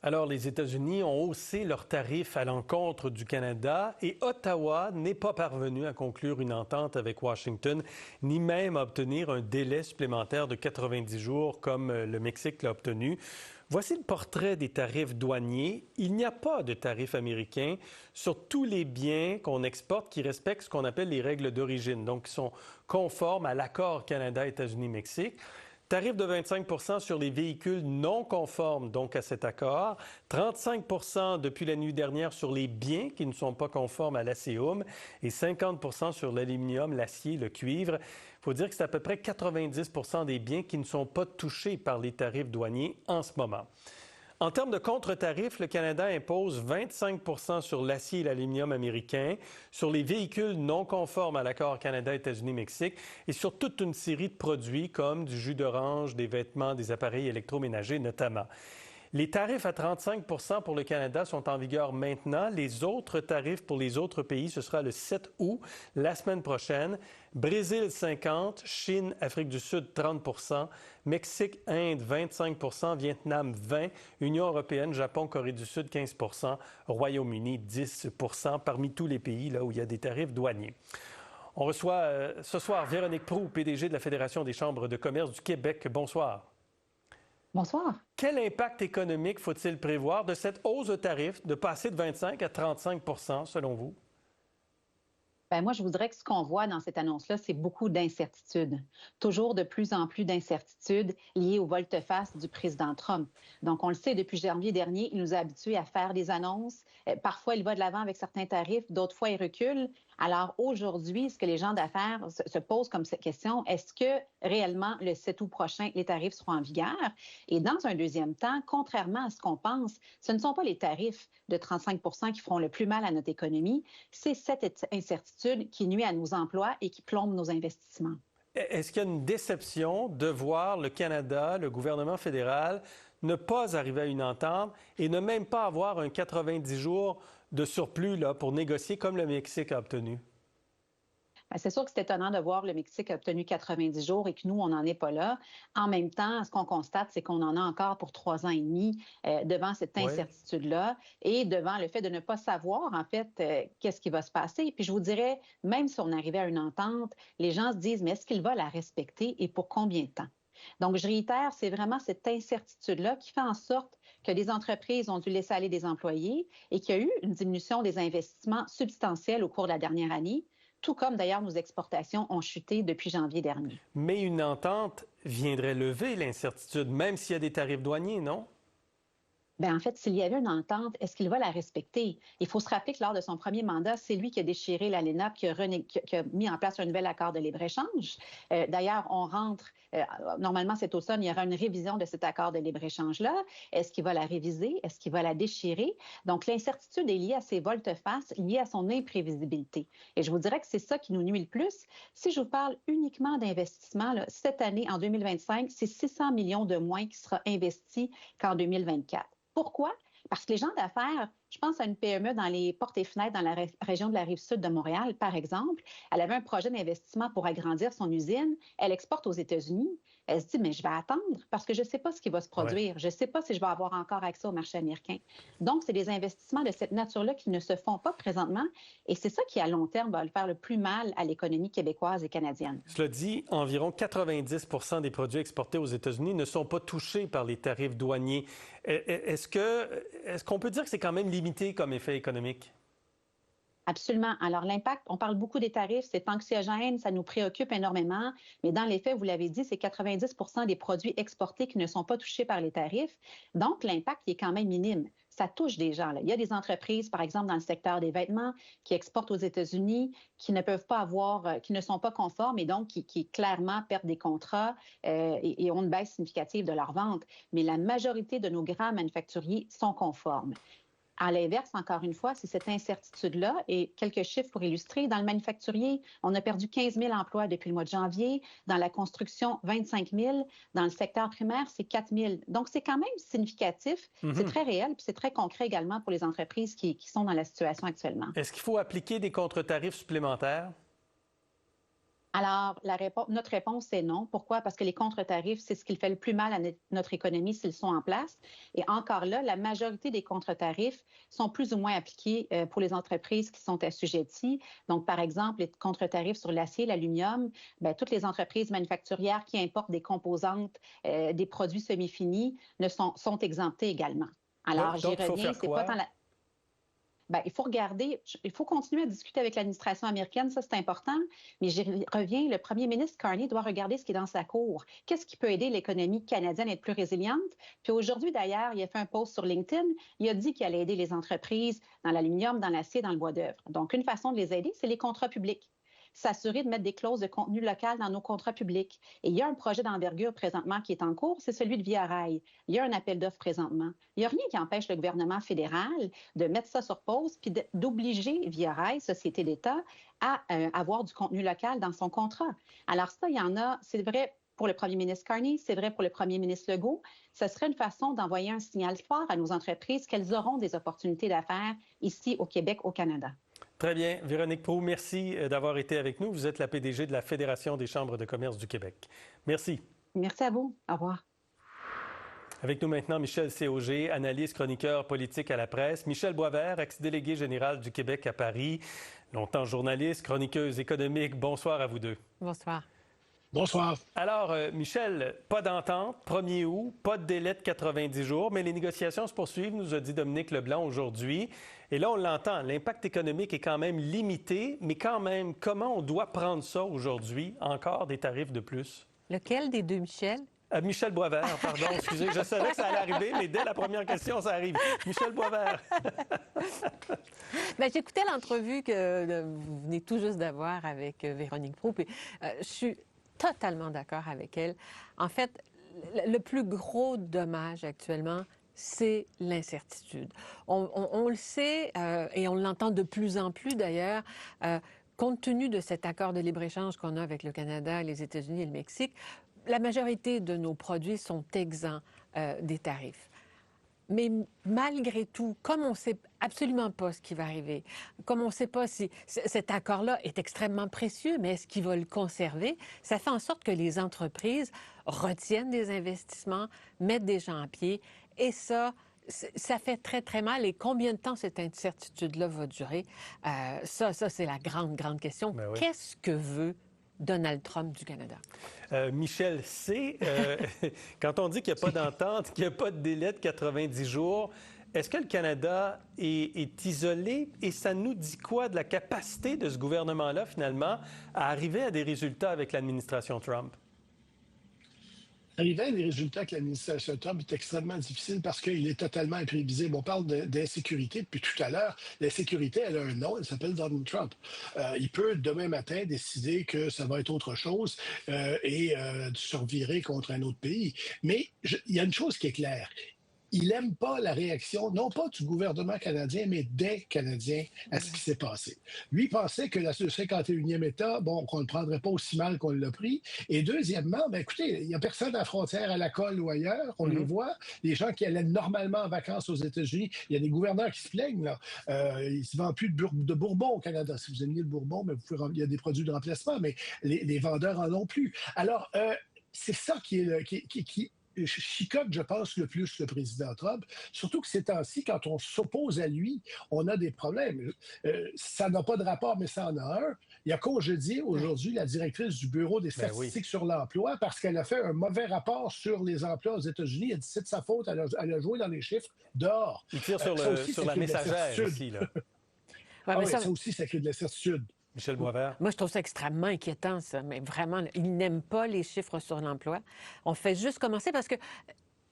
Alors, les États-Unis ont haussé leurs tarifs à l'encontre du Canada et Ottawa n'est pas parvenu à conclure une entente avec Washington, ni même à obtenir un délai supplémentaire de 90 jours comme le Mexique l'a obtenu. Voici le portrait des tarifs douaniers. Il n'y a pas de tarifs américains sur tous les biens qu'on exporte qui respectent ce qu'on appelle les règles d'origine, donc qui sont conformes à l'accord Canada-États-Unis-Mexique. Tarif de 25 sur les véhicules non conformes, donc à cet accord. 35 depuis la nuit dernière sur les biens qui ne sont pas conformes à l'ACEUM et 50 sur l'aluminium, l'acier, le cuivre. Il faut dire que c'est à peu près 90 des biens qui ne sont pas touchés par les tarifs douaniers en ce moment. En termes de contre-tarifs, le Canada impose 25 sur l'acier et l'aluminium américain, sur les véhicules non conformes à l'accord Canada-États-Unis-Mexique et sur toute une série de produits comme du jus d'orange, des vêtements, des appareils électroménagers notamment. Les tarifs à 35 pour le Canada sont en vigueur maintenant. Les autres tarifs pour les autres pays, ce sera le 7 août, la semaine prochaine. Brésil, 50, Chine, Afrique du Sud, 30 Mexique, Inde, 25 Vietnam, 20 Union européenne, Japon, Corée du Sud, 15 Royaume-Uni, 10 parmi tous les pays là où il y a des tarifs douaniers. On reçoit ce soir Véronique Proulx, PDG de la Fédération des chambres de commerce du Québec. Bonsoir. Bonsoir. Quel impact économique faut-il prévoir de cette hausse de tarifs, de passer de 25 à 35 selon vous? Bien, moi, je voudrais que ce qu'on voit dans cette annonce-là, c'est beaucoup d'incertitudes. Toujours de plus en plus d'incertitudes liées au volte-face du président Trump. Donc, on le sait, depuis janvier dernier, il nous a habitués à faire des annonces. Parfois, il va de l'avant avec certains tarifs, d'autres fois, il recule. Alors, aujourd'hui, ce que les gens d'affaires se posent comme cette question, est-ce que réellement, le 7 août prochain, les tarifs seront en vigueur? Et dans un deuxième temps, contrairement à ce qu'on pense, ce ne sont pas les tarifs de 35 qui feront le plus mal à notre économie, c'est cette incertitude qui nuit à nos emplois et qui plombe nos investissements. Est-ce qu'il y a une déception de voir le Canada, le gouvernement fédéral, ne pas arriver à une entente et ne même pas avoir un 90 jours de surplus là, pour négocier comme le Mexique a obtenu? Bien, c'est sûr que c'est étonnant de voir le Mexique a obtenu 90 jours et que nous, on n'en est pas là. En même temps, ce qu'on constate, c'est qu'on en a encore pour 3 ans et demi devant cette incertitude-là et devant le fait de ne pas savoir, en fait, qu'est-ce qui va se passer. Puis je vous dirais, même si on arrivait à une entente, les gens se disent, mais est-ce qu'il va la respecter et pour combien de temps? Donc, je réitère, c'est vraiment cette incertitude-là qui fait en sorte que les entreprises ont dû laisser aller des employés et qu'il y a eu une diminution des investissements substantiels au cours de la dernière année, tout comme d'ailleurs nos exportations ont chuté depuis janvier dernier. Mais une entente viendrait lever l'incertitude, même s'il y a des tarifs douaniers, non? Bien, en fait, s'il y avait une entente, est-ce qu'il va la respecter? Il faut se rappeler que lors de son premier mandat, c'est lui qui a déchiré la LENAP, qui a mis en place un nouvel accord de libre-échange. D'ailleurs, on rentre, normalement cet automne, il y aura une révision de cet accord de libre-échange-là. Est-ce qu'il va la réviser? Est-ce qu'il va la déchirer? Donc, l'incertitude est liée à ses volte-face, liée à son imprévisibilité. Et je vous dirais que c'est ça qui nous nuit le plus. Si je vous parle uniquement d'investissement, là, cette année, en 2025, c'est 600 millions de moins qui sera investi qu'en 2024. Pourquoi? Parce que les gens d'affaires, je pense à une PME dans les portes et fenêtres dans la région de la Rive-Sud de Montréal, par exemple. Elle avait un projet d'investissement pour agrandir son usine. Elle exporte aux États-Unis. Elle se dit, mais je vais attendre parce que je ne sais pas ce qui va se produire. Je ne sais pas si je vais avoir encore accès au marché américain. Donc, c'est des investissements de cette nature-là qui ne se font pas présentement. Et c'est ça qui, à long terme, va le faire le plus mal à l'économie québécoise et canadienne. Cela dit, environ 90 des produits exportés aux États-Unis ne sont pas touchés par les tarifs douaniers. Est-ce qu'on peut dire que c'est quand même limité comme effet économique? Absolument. Alors, l'impact, on parle beaucoup des tarifs, c'est anxiogène, ça nous préoccupe énormément, mais dans les faits, vous l'avez dit, c'est 90 des produits exportés qui ne sont pas touchés par les tarifs. Donc, l'impact est quand même minime. Ça touche des gens, là. Il y a des entreprises, par exemple, dans le secteur des vêtements, qui exportent aux États-Unis, qui ne peuvent pas avoir, qui ne sont pas conformes et donc qui clairement perdent des contrats et ont une baisse significative de leurs ventes. Mais la majorité de nos grands manufacturiers sont conformes. À l'inverse, encore une fois, c'est cette incertitude-là. Et quelques chiffres pour illustrer. Dans le manufacturier, on a perdu 15 000 emplois depuis le mois de janvier. Dans la construction, 25 000. Dans le secteur primaire, c'est 4 000. Donc, c'est quand même significatif. C'est très réel, puis c'est très concret également pour les entreprises qui sont dans la situation actuellement. Est-ce qu'il faut appliquer des contre-tarifs supplémentaires? Alors, notre réponse est non. Pourquoi? Parce que les contre-tarifs, c'est ce qui fait le plus mal à notre économie s'ils sont en place. Et encore là, la majorité des contre-tarifs sont plus ou moins appliqués pour les entreprises qui sont assujetties. Donc, par exemple, les contre-tarifs sur l'acier, l'aluminium, bien, toutes les entreprises manufacturières qui importent des composantes, des produits semi-finis sont exemptées également. Oui, Alors, j'y donc il faut reviens, faire c'est pas tant quoi? la... Bien, il faut regarder, il faut continuer à discuter avec l'administration américaine, ça c'est important, mais j'y reviens, le premier ministre Carney doit regarder ce qui est dans sa cour. Qu'est-ce qui peut aider l'économie canadienne à être plus résiliente? Puis aujourd'hui, d'ailleurs, il a fait un post sur LinkedIn, il a dit qu'il allait aider les entreprises dans l'aluminium, dans l'acier, dans le bois d'œuvre. Donc, une façon de les aider, c'est les contrats publics. S'assurer de mettre des clauses de contenu local dans nos contrats publics. Et il y a un projet d'envergure présentement qui est en cours, c'est celui de Via Rail. Il y a un appel d'offres présentement. Il n'y a rien qui empêche le gouvernement fédéral de mettre ça sur pause puis d'obliger Via Rail, société d'État, à avoir du contenu local dans son contrat. Alors ça, il y en a, c'est vrai pour le premier ministre Carney, c'est vrai pour le premier ministre Legault. Ce serait une façon d'envoyer un signal fort à nos entreprises qu'elles auront des opportunités d'affaires ici au Québec, au Canada. Très bien. Véronique Proulx, merci d'avoir été avec nous. Vous êtes la PDG de la Fédération des chambres de commerce du Québec. Merci. Merci à vous. Au revoir. Avec nous maintenant, Michel Séauger, analyste, chroniqueur politique à la presse. Michèle Boisvert, ex-déléguée générale du Québec à Paris, longtemps journaliste, chroniqueuse économique. Bonsoir à vous deux. Bonsoir. Bonsoir. Alors, Michel, pas d'entente, 1er août, pas de délai de 90 jours, mais les négociations se poursuivent, nous a dit Dominique Leblanc aujourd'hui. Et là, on l'entend, l'impact économique est quand même limité, mais quand même, comment on doit prendre ça aujourd'hui, encore des tarifs de plus? Lequel des deux, Michel? Michel Boisvert, pardon, excusez, je savais que ça allait arriver, mais dès la première question, ça arrive. Michel Boisvert. Bien, j'écoutais l'entrevue que vous venez tout juste d'avoir avec Véronique Proulx, puis je suis totalement d'accord avec elle. En fait, le plus gros dommage actuellement, c'est l'incertitude. On le sait, et on l'entend de plus en plus d'ailleurs, compte tenu de cet accord de libre-échange qu'on a avec le Canada, les États-Unis et le Mexique, la majorité de nos produits sont exempts des tarifs. Mais malgré tout, comme on ne sait absolument pas ce qui va arriver, comme on ne sait pas si cet accord-là est extrêmement précieux, mais est-ce qu'il va le conserver, ça fait en sorte que les entreprises retiennent des investissements, mettent des gens à pied, et ça fait très, très mal. Et combien de temps cette incertitude-là va durer? Ça, c'est la grande, grande question. Ben oui. Qu'est-ce que veut Donald Trump du Canada? Michel, quand on dit qu'il n'y a pas d'entente, qu'il n'y a pas de délai de 90 jours, est-ce que le Canada est isolé et ça nous dit quoi de la capacité de ce gouvernement-là, finalement, à arriver à des résultats avec l'administration Trump? Arriver à des résultats que l'administration Trump est extrêmement difficile parce qu'il est totalement imprévisible. On parle d'insécurité depuis tout à l'heure. L'insécurité, elle a un nom, elle s'appelle Donald Trump. Il peut demain matin décider que ça va être autre chose et se revirer contre un autre pays. Mais il y a une chose qui est claire. Il n'aime pas la réaction, non pas du gouvernement canadien, mais des Canadiens à ce qui s'est passé. Lui pensait que le 51e État, bon, qu'on ne le prendrait pas aussi mal qu'on l'a pris. Et deuxièmement, ben écoutez, il n'y a personne à la frontière, à la Colle ou ailleurs. On les voit. Les gens qui allaient normalement en vacances aux États-Unis, il y a des gouverneurs qui se plaignent, là. Il ne se vend plus de Bourbon au Canada. Si vous aimez le Bourbon, mais il y a des produits de remplacement, mais les vendeurs en ont plus. Alors, c'est ça qui chicote, je pense, le plus le président Trump. Surtout que ces temps-ci, quand on s'oppose à lui, on a des problèmes. Ça n'a pas de rapport, mais ça en a un. Il a congédié aujourd'hui la directrice du Bureau des statistiques sur l'emploi parce qu'elle a fait un mauvais rapport sur les emplois aux États-Unis. Elle dit c'est de sa faute, elle a joué dans les chiffres dehors. Il tire sur la messagère ici, là. Ça aussi, ça crée de l'incertitude. Michel Boisvert. Moi, je trouve ça extrêmement inquiétant, ça. Mais vraiment, ils n'aiment pas les chiffres sur l'emploi. On fait juste commencer parce que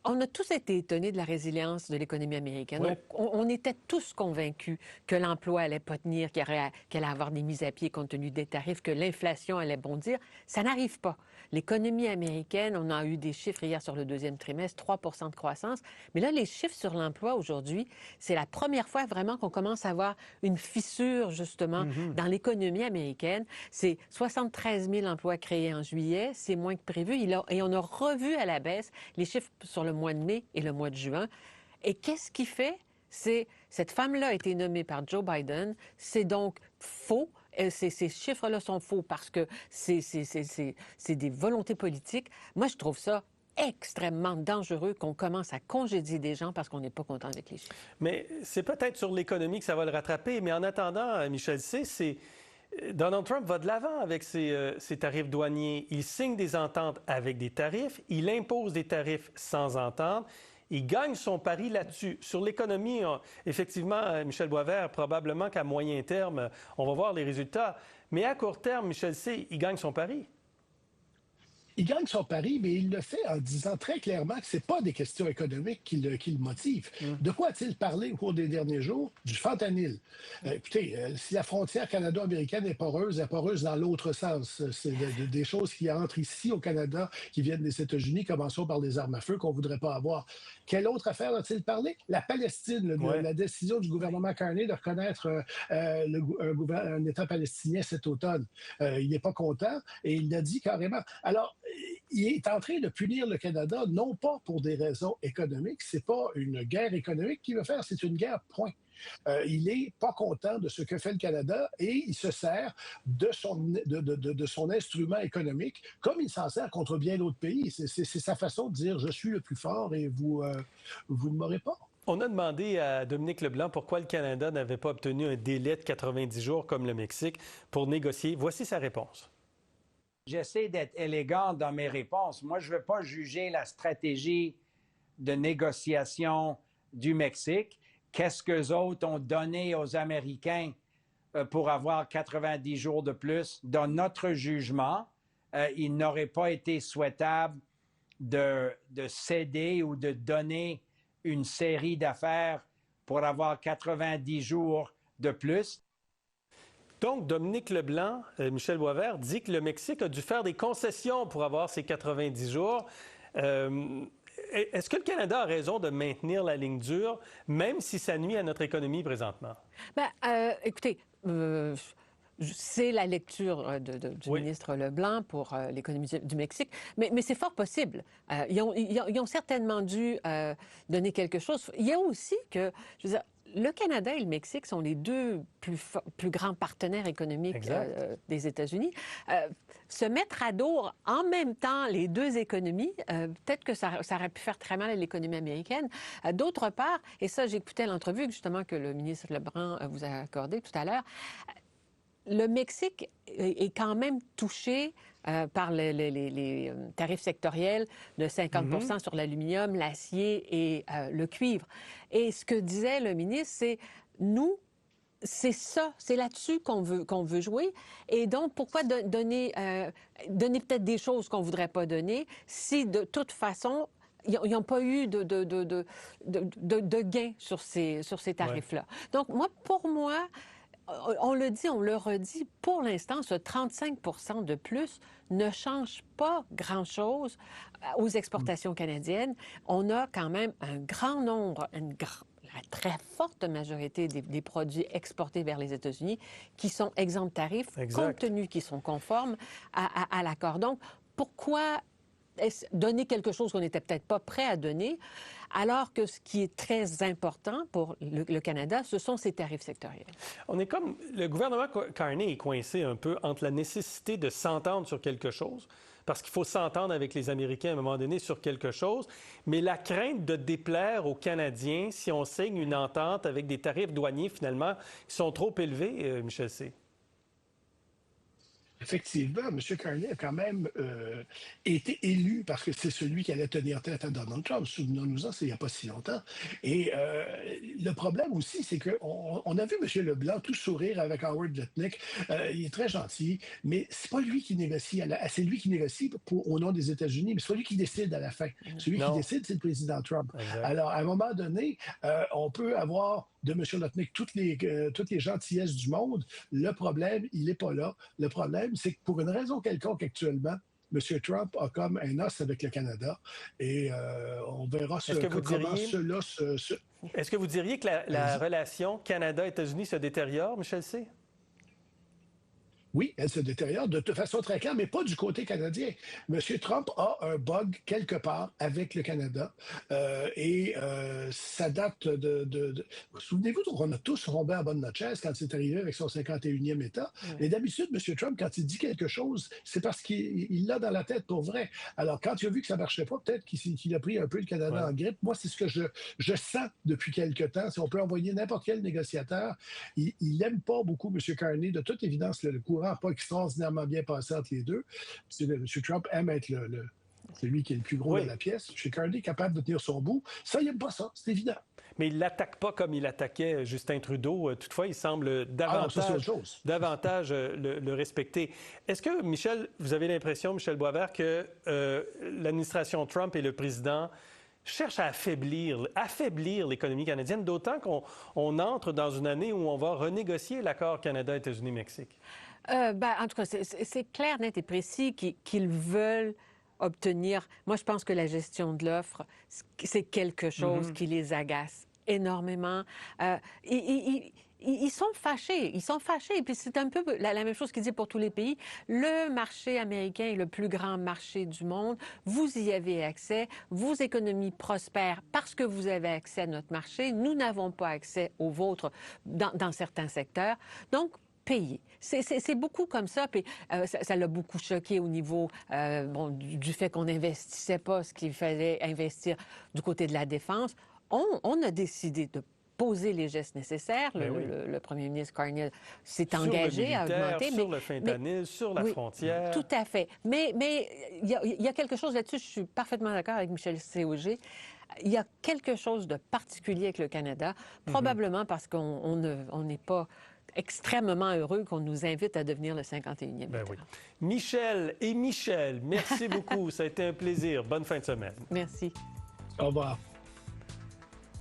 on a tous été étonnés de la résilience de l'économie américaine. Oui. On était tous convaincus que l'emploi allait pas tenir, qu'il allait avoir des mises à pied compte tenu des tarifs, que l'inflation allait bondir. Ça n'arrive pas. L'économie américaine, on a eu des chiffres hier sur le deuxième trimestre, 3 % de croissance. Mais là, les chiffres sur l'emploi aujourd'hui, c'est la première fois vraiment qu'on commence à avoir une fissure, justement, dans l'économie américaine. C'est 73 000 emplois créés en juillet, c'est moins que prévu. Et on a revu à la baisse les chiffres sur le mois de mai et le mois de juin. Et qu'est-ce qui fait? Cette femme-là a été nommée par Joe Biden. C'est donc faux. ces chiffres-là sont faux parce que c'est des volontés politiques, moi, je trouve ça extrêmement dangereux qu'on commence à congédier des gens parce qu'on n'est pas content avec les chiffres. Mais c'est peut-être sur l'économie que ça va le rattraper, mais en attendant, Michel C., Donald Trump va de l'avant avec ses tarifs douaniers. Il signe des ententes avec des tarifs, il impose des tarifs sans entente. Il gagne son pari là-dessus. Sur l'économie, effectivement, Michel Boisvert, probablement qu'à moyen terme, on va voir les résultats. Mais à court terme, Michel C., il gagne son pari. Il gagne son pari, mais il le fait en disant très clairement que ce n'est pas des questions économiques qui le motivent. De quoi a-t-il parlé au cours des derniers jours? Du fentanyl. Écoutez, si la frontière canado-américaine est poreuse, elle est poreuse dans l'autre sens. C'est des choses qui entrent ici au Canada, qui viennent des États-Unis, commençons par les armes à feu qu'on ne voudrait pas avoir. Quelle autre affaire a-t-il parlé? La Palestine, la décision du gouvernement Carney de reconnaître un État palestinien cet automne. Il n'est pas content et il l'a dit carrément. Alors, il est en train de punir le Canada, non pas pour des raisons économiques, c'est pas une guerre économique qu'il veut faire, c'est une guerre, point. Il n'est pas content de ce que fait le Canada et il se sert de son instrument économique comme il s'en sert contre bien d'autres pays. C'est sa façon de dire « je suis le plus fort et vous ne m'aurez pas ». On a demandé à Dominique Leblanc pourquoi le Canada n'avait pas obtenu un délai de 90 jours comme le Mexique pour négocier. Voici sa réponse. J'essaie d'être élégant dans mes réponses. Moi, je ne veux pas juger la stratégie de négociation du Mexique. Qu'est-ce qu'eux autres ont donné aux Américains pour avoir 90 jours de plus? Dans notre jugement, il n'aurait pas été souhaitable de céder ou de donner une série d'affaires pour avoir 90 jours de plus. Donc, Dominique Leblanc, Michel Boisvert, dit que le Mexique a dû faire des concessions pour avoir ces 90 jours. Est-ce que le Canada a raison de maintenir la ligne dure, même si ça nuit à notre économie présentement? Bien, écoutez, c'est la lecture du ministre Leblanc pour l'économie du Mexique, mais c'est fort possible. Ils ont certainement dû donner quelque chose. Il y a aussi que, je veux dire, le Canada et le Mexique sont les deux plus grands partenaires économiques des États-Unis. Se mettre à dos en même temps les deux économies, peut-être que ça aurait pu faire très mal à l'économie américaine. D'autre part, et ça, j'écoutais l'entrevue justement que le ministre Leblanc vous a accordée tout à l'heure, le Mexique est quand même touché par les tarifs sectoriels de 50 sur l'aluminium, l'acier et le cuivre. Et ce que disait le ministre, c'est nous, c'est ça, c'est là-dessus qu'on veut jouer. Et donc, pourquoi donner peut-être des choses qu'on ne voudrait pas donner si, de toute façon, ils n'ont pas eu de gain sur ces tarifs-là. Donc, pour moi, on le dit, on le redit, pour l'instant, ce 35 de plus ne change pas grand-chose aux exportations canadiennes. On a quand même un grand nombre, la très forte majorité des produits exportés vers les États-Unis qui sont exempts de tarifs, compte tenu qu'ils sont conformes à l'accord. Donc, pourquoi donner quelque chose qu'on n'était peut-être pas prêt à donner, alors que ce qui est très important pour le Canada, ce sont ses tarifs sectoriels. On est comme... Le gouvernement Carney est coincé un peu entre la nécessité de s'entendre sur quelque chose, parce qu'il faut s'entendre avec les Américains à un moment donné sur quelque chose, mais la crainte de déplaire aux Canadiens si on signe une entente avec des tarifs douaniers, finalement, qui sont trop élevés, Michel C. Effectivement, M. Carney a quand même été élu parce que c'est celui qui allait tenir tête à Donald Trump. Souvenons-nous-en, c'est il n'y a pas si longtemps. Et le problème aussi, c'est qu'on a vu M. Leblanc tout sourire avec Howard Lutnick. Il est très gentil, mais c'est pas lui qui négocie. C'est lui qui négocie au nom des États-Unis, mais c'est pas lui qui décide à la fin. Celui qui décide, c'est le président Trump. Alors, à un moment donné, on peut avoir de M. Lutnick toutes les gentillesses du monde. Le problème, il n'est pas là. Le problème, c'est que pour une raison quelconque actuellement, M. Trump a comme un os avec le Canada et on verra comment cela se... Est-ce que vous diriez que la relation Canada-États-Unis se détériore, Michel C.? Oui, elle se détériore de façon très claire, mais pas du côté canadien. M. Trump a un bug quelque part avec le Canada ça date Souvenez-vous qu'on a tous tombé en bas de notre chaise quand c'est arrivé avec son 51e État. Oui. Et d'habitude, M. Trump, quand il dit quelque chose, c'est parce qu'il l'a dans la tête pour vrai. Alors, quand il a vu que ça ne marchait pas, peut-être qu'il a pris un peu le Canada en grippe. Moi, c'est ce que je sens depuis quelque temps. Si on peut envoyer n'importe quel négociateur, il n'aime pas beaucoup M. Carney. De toute évidence, le courant n'a pas extraordinairement bien passé entre les deux. M. Trump aime être c'est lui qui est le plus gros de la pièce. M. Carney est capable de tenir son bout. Ça, il n'aime pas ça, c'est évident. Mais il ne l'attaque pas comme il attaquait Justin Trudeau. Toutefois, il semble davantage le respecter. Est-ce que, Michel, vous avez l'impression, Michel Boisvert, que l'administration Trump et le président cherchent à affaiblir l'économie canadienne, d'autant qu'on entre dans une année où on va renégocier l'accord Canada-États-Unis-Mexique? En tout cas, c'est clair, net et précis qu'ils veulent obtenir. Moi, je pense que la gestion de l'offre, c'est quelque chose qui les agace énormément. Ils sont fâchés. Ils sont fâchés. Et puis, c'est un peu la même chose qu'ils disent pour tous les pays. Le marché américain est le plus grand marché du monde. Vous y avez accès. Vos économies prospèrent parce que vous avez accès à notre marché. Nous n'avons pas accès au vôtre dans certains secteurs. Donc, payer. C'est beaucoup comme ça. Puis ça l'a beaucoup choqué au niveau du fait qu'on n'investissait pas ce qu'il fallait investir du côté de la défense. On a décidé de poser les gestes nécessaires. Le premier ministre Carney s'est engagé à augmenter. Sur le fentanyl, sur la frontière. Tout à fait. Mais il y a quelque chose là-dessus, je suis parfaitement d'accord avec Michel Cauger. Il y a quelque chose de particulier avec le Canada, probablement parce qu'on n'est pas extrêmement heureux qu'on nous invite à devenir le 51e État. Oui. Michel, merci beaucoup. Ça a été un plaisir. Bonne fin de semaine. Merci. Au revoir.